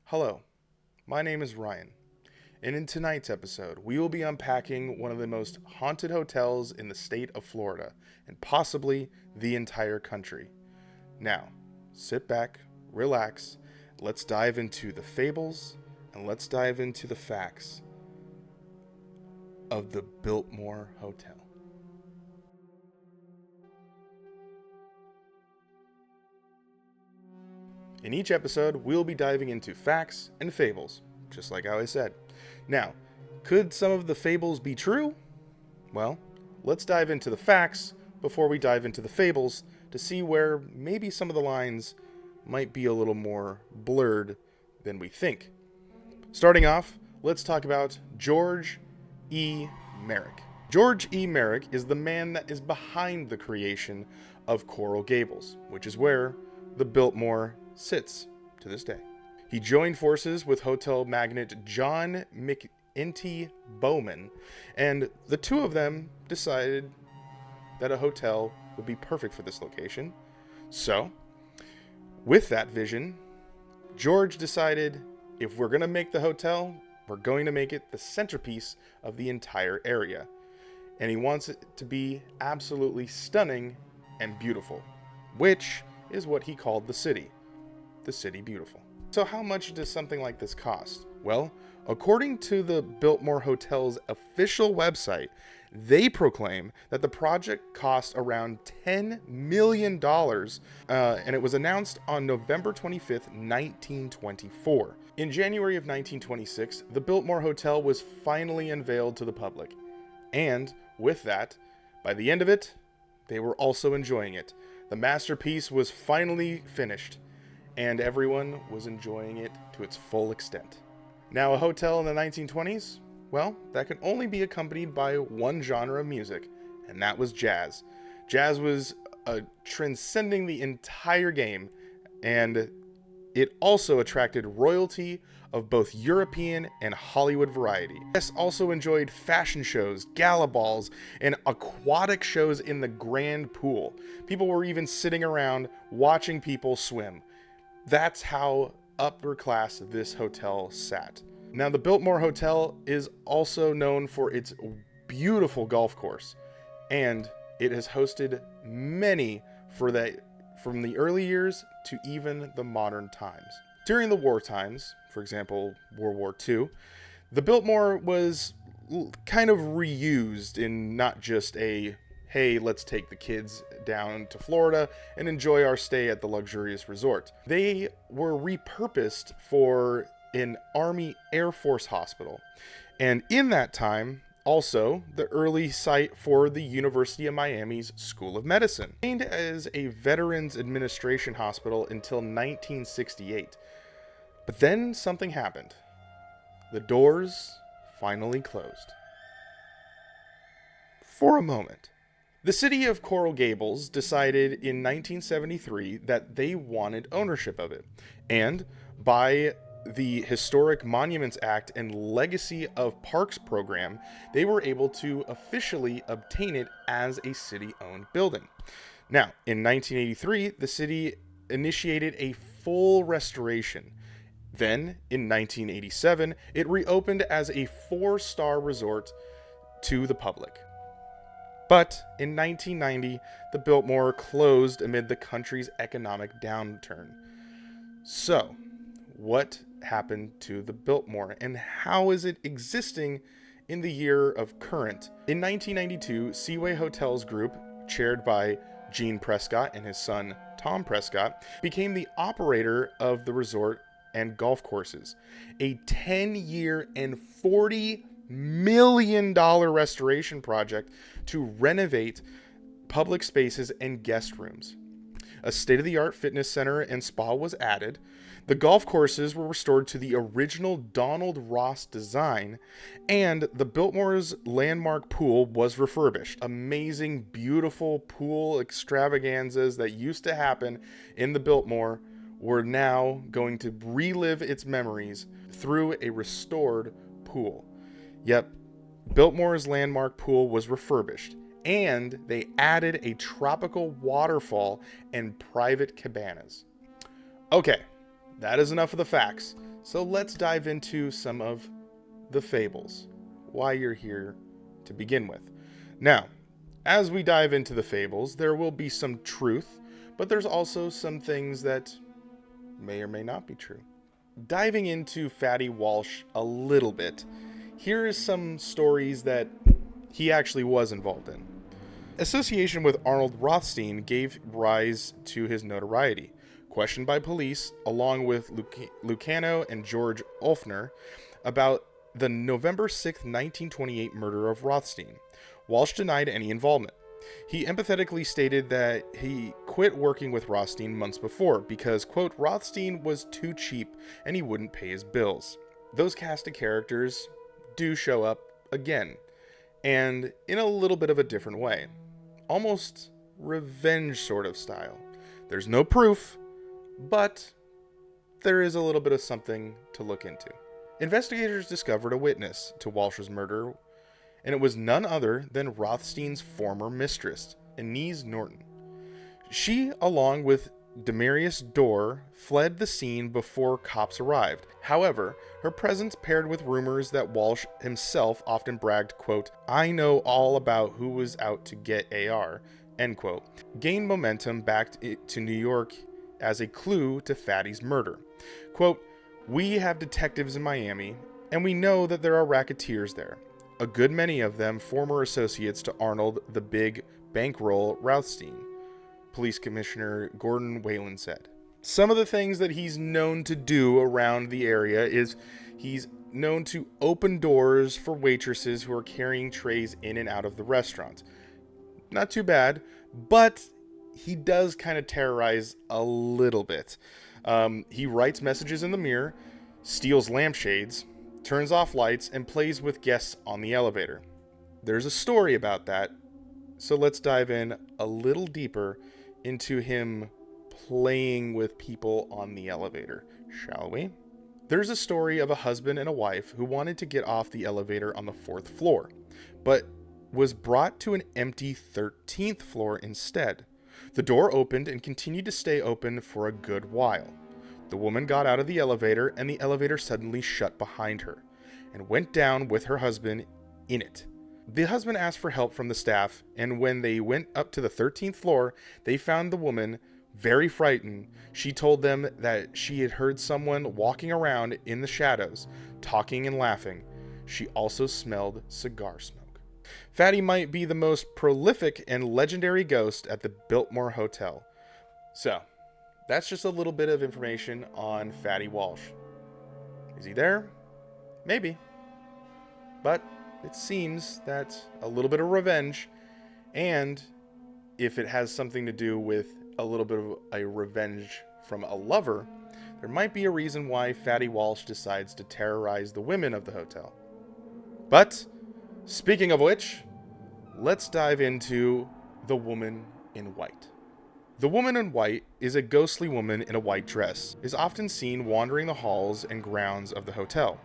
Hello, my name is Ryan, and in tonight's episode, we will be unpacking one of the most haunted hotels in the state of Florida, and possibly the entire country. Now, sit back, relax, let's dive into the fables, and let's dive into the facts of the Biltmore Hotel. In each episode, we'll be diving into facts and fables, just like how I said. Now, could some of the fables be true? Well, let's dive into the facts before we dive into the fables to see where maybe some of the lines might be a little more blurred than we think. Starting off, let's talk about George E. Merrick. George E. Merrick is the man that is behind the creation of Coral Gables, which is where the Biltmore sits to this day. He joined forces with hotel magnate John McIntee Bowman, and the two of them decided that a hotel would be perfect for this location. So, with that vision, George decided if we're going to make the hotel, we're going to make it the centerpiece of the entire area. And he wants it to be absolutely stunning and beautiful, which is what he called the city beautiful. So how much does something like this cost? Well, according to the Biltmore Hotel's official website, they proclaim that the project cost around $10 million, and it was announced on November 25th, 1924. In January of 1926, the Biltmore Hotel was finally unveiled to the public. And with that, by the end of it, they were also enjoying it. The masterpiece was finally finished, and everyone was enjoying it to its full extent. Now, a hotel in the 1920s, well, that could only be accompanied by one genre of music, and that was jazz. Jazz was transcending the entire game, and it also attracted royalty of both European and Hollywood variety. Guests also enjoyed fashion shows, gala balls, and aquatic shows in the grand pool. People were even sitting around watching people swim. That's how upper class this hotel sat. Now, the Biltmore Hotel is also known for its beautiful golf course, and it has hosted many from the early years to even the modern times. During the war times, for example, World War II, the Biltmore was kind of reused in not just a, hey, let's take the kids down to Florida and enjoy our stay at the luxurious resort. They were repurposed for an Army Air Force hospital. And in that time, also the early site for the University of Miami's School of Medicine. Named as a Veterans Administration hospital until 1968. But then something happened. The doors finally closed. For a moment. The city of Coral Gables decided in 1973 that they wanted ownership of it. And by the Historic Monuments Act and Legacy of Parks program, they were able to officially obtain it as a city-owned building. Now, in 1983, the city initiated a full restoration. Then, in 1987, it reopened as a 4-star resort to the public. But in 1990, the Biltmore closed amid the country's economic downturn. So, what happened to the Biltmore, and how is it existing in the year of current? In 1992, Seaway Hotels Group, chaired by Gene Prescott and his son Tom Prescott, became the operator of the resort and golf courses. A 10-year and $40 million restoration project to renovate public spaces and guest rooms. A state-of-the-art fitness center and spa was added. The golf courses were restored to the original Donald Ross design, and the Biltmore's landmark pool was refurbished. Amazing, beautiful pool extravaganzas that used to happen in the Biltmore were now going to relive its memories through a restored pool. Yep, Biltmore's landmark pool was refurbished, and they added a tropical waterfall and private cabanas. Okay, that is enough of the facts. So let's dive into some of the fables, why you're here to begin with. Now, as we dive into the fables, there will be some truth, but there's also some things that may or may not be true. Diving into Fatty Walsh a little bit, here is some stories that he actually was involved in. Association with Arnold Rothstein gave rise to his notoriety. Questioned by police, along with Lucano and George Ulfner, about the November 6, 1928 murder of Rothstein, Walsh denied any involvement. He empathetically stated that he quit working with Rothstein months before because, quote, Rothstein was too cheap and he wouldn't pay his bills. Those cast of characters do show up again, and in a little bit of a different way. Almost revenge sort of style. There's no proof, but there is a little bit of something to look into. Investigators discovered a witness to Walsh's murder, and it was none other than Rothstein's former mistress, Inez Norton. She, along with Demarius Dorr, fled the scene before cops arrived. However, her presence paired with rumors that Walsh himself often bragged, quote, I know all about who was out to get AR, end quote, gained momentum back to New York as a clue to Fatty's murder. Quote, we have detectives in Miami, and we know that there are racketeers there. A good many of them former associates to Arnold the Big Bankroll Rothstein, Police Commissioner Gordon Whalen said. Some of the things that he's known to do around the area is he's known to open doors for waitresses who are carrying trays in and out of the restaurant. Not too bad, but he does kind of terrorize a little bit. He writes messages in the mirror, steals lampshades, turns off lights, and plays with guests on the elevator. There's a story about that, so let's dive in a little deeper into him playing with people on the elevator, shall we? There's a story of a husband and a wife who wanted to get off the elevator on the 4th floor, but was brought to an empty 13th floor instead. The door opened and continued to stay open for a good while. The woman got out of the elevator, and the elevator suddenly shut behind her and went down with her husband in it. The husband asked for help from the staff, and when they went up to the 13th floor, they found the woman very frightened. She told them that she had heard someone walking around in the shadows, talking and laughing. She also smelled cigar smoke. Fatty might be the most prolific and legendary ghost at the Biltmore Hotel. So, that's just a little bit of information on Fatty Walsh. Is he there? Maybe. But it seems that a little bit of revenge, and if it has something to do with a little bit of a revenge from a lover, there might be a reason why Fatty Walsh decides to terrorize the women of the hotel. But, speaking of which, let's dive into the woman in white. The woman in white is a ghostly woman in a white dress, is often seen wandering the halls and grounds of the hotel.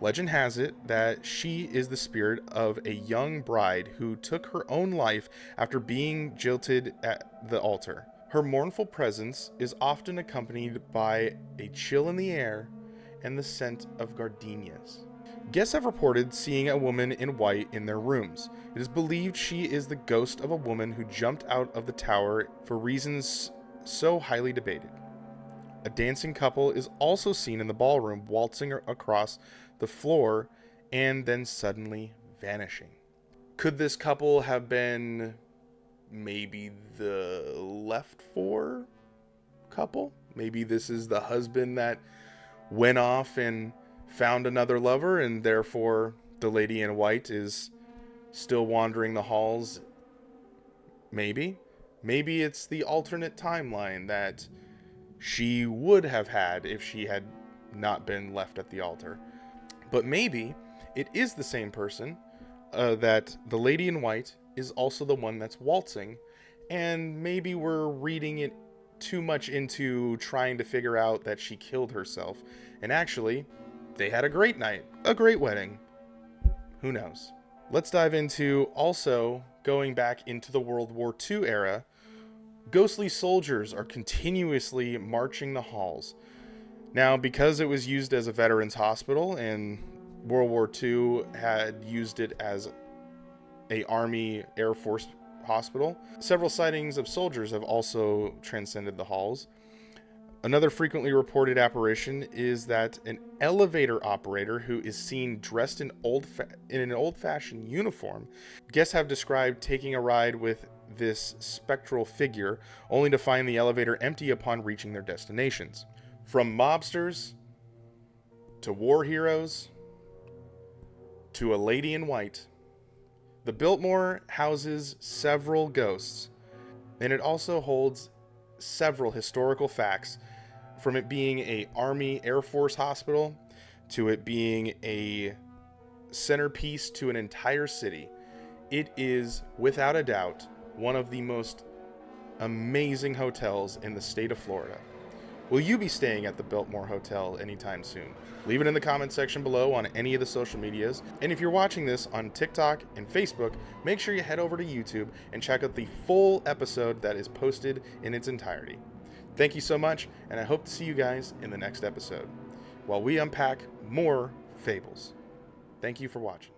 Legend has it that she is the spirit of a young bride who took her own life after being jilted at the altar. Her mournful presence is often accompanied by a chill in the air and the scent of gardenias. Guests have reported seeing a woman in white in their rooms. It is believed she is the ghost of a woman who jumped out of the tower for reasons so highly debated. A dancing couple is also seen in the ballroom waltzing across the floor and then suddenly vanishing. Could this couple have been maybe the left 4 couple? Maybe this is the husband that went off and found another lover, and therefore the lady in white is still wandering the halls. Maybe it's the alternate timeline that she would have had if she had not been left at the altar. But maybe it is the same person, that the lady in white is also the one that's waltzing, and maybe we're reading it too much into trying to figure out that she killed herself, and actually they had a great night, a great wedding. Who knows? Let's dive into also going back into the World War II era. Ghostly soldiers are continuously marching the halls. Now, because it was used as a veterans hospital and World War II had used it as a Army Air Force hospital, several sightings of soldiers have also transcended the halls. Another frequently reported apparition is that an elevator operator who is seen dressed in an old-fashioned uniform. Guests have described taking a ride with this spectral figure, only to find the elevator empty upon reaching their destinations. From mobsters to war heroes to a lady in white, the Biltmore houses several ghosts, and it also holds several historical facts, from it being a Army Air Force hospital to it being a centerpiece to an entire city. It is, without a doubt, one of the most amazing hotels in the state of Florida. Will you be staying at the Biltmore Hotel anytime soon? Leave it in the comment section below on any of the social medias. And if you're watching this on TikTok and Facebook, make sure you head over to YouTube and check out the full episode that is posted in its entirety. Thank you so much, and I hope to see you guys in the next episode while we unpack more fables. Thank you for watching.